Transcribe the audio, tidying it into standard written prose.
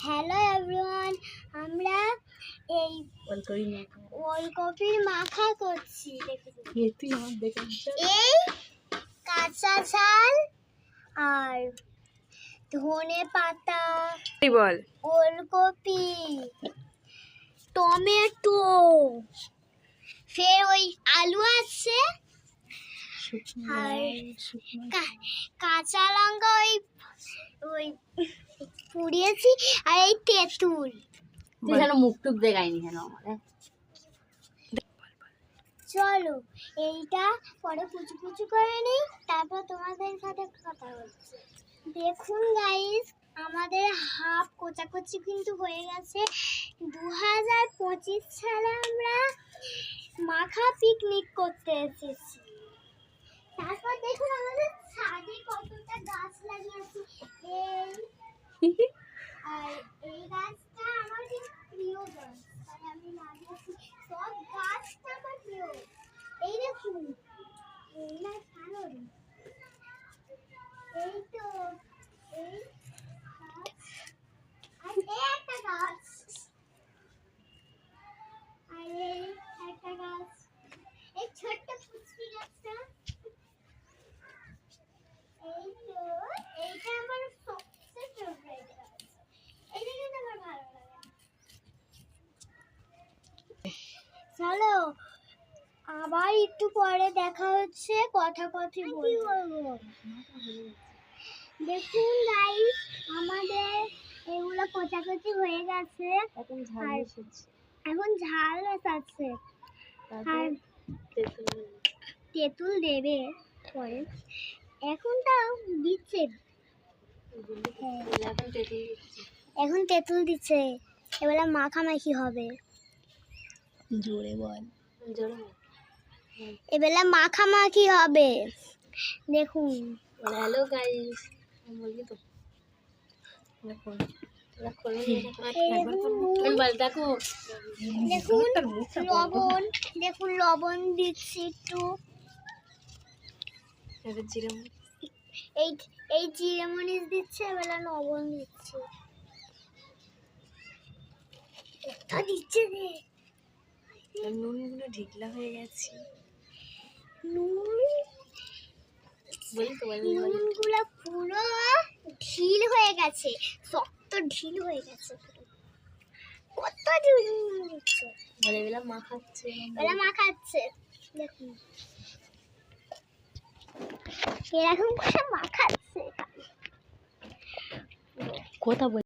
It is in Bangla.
হ্যালো এভরিওয়ান, আমরা এই ওলকপির মাখা করছি। এই কাঁচা ঝাল আর ধনে পাতা, ওলকপি, টমেটো, ফের ওই আলু আছে আর কাঁচা লঙ্কা ওই পুড়িয়েছি আর এই তেঁতুল। মুখ টুক দেখায়নি কেন আমার? চলো এইটা পরে কুচি কুচি করে নিই, তারপর তোমাদের সাথে কথা হচ্ছে। দেখুন গাইস, আমাদের হাফ কোচাকুচি কিন্তু হয়ে গেছে। 2025 সালে আমরা মাখা পিকনিক করতে এসেছি। তারপর দেখুন আমাদের ছাদে কতটা গাছ লাগিয়েছি। আর এই গাছটা আমার খুব প্রিয় গাছ, তাই আমি লাগিয়েছি। সব গাছটা আমার প্রিয়। এই দেখুন, এই না কারণ এই তো এই গাছ আর এই একটা গাছ আর এই একটা গাছ, এই ছোট্ট পুচকি গাছটা। এই তো এইটা আমার সবচেয়ে ফেভারিট গাছ। এইটা কিন্তু আমার ভালো লাগে। চলো আবার একটু পরে দেখা হচ্ছে, কথা বলবো। দেখুন গাইস, আমাদের এগুলো কোচাকুচি হয়ে গেছে। এখন ঝাল মেশাচ্ছে আর তেঁতুল দেবে পরে। এখন তাও দিচ্ছে, এখন তেঁতুল দিচ্ছে। এবেলা মাখামাখি হবে। জোরে বল। এবেলা মাখামাখি হবে। দেখুন। হ্যালো গাইস, বলবি তো? দেখুন লবণ, দেখুন লবণ দিচ্ছি একটু। এই জিরে মরিচ দিচ্ছে, এবেলা লবণ দিচ্ছে। দিচ্ছে রে, নুনগুলো ঢিকলা হয়ে গেছে। নুনগুলো পুরো ঢিল হয়ে গেছে, শক্ত ঢিল হয়ে গেছে। কত নুন দিচ্ছে, এবেলা মাখাচ্ছে। দেখুন এরকম করে মাখাচ্ছে। কথা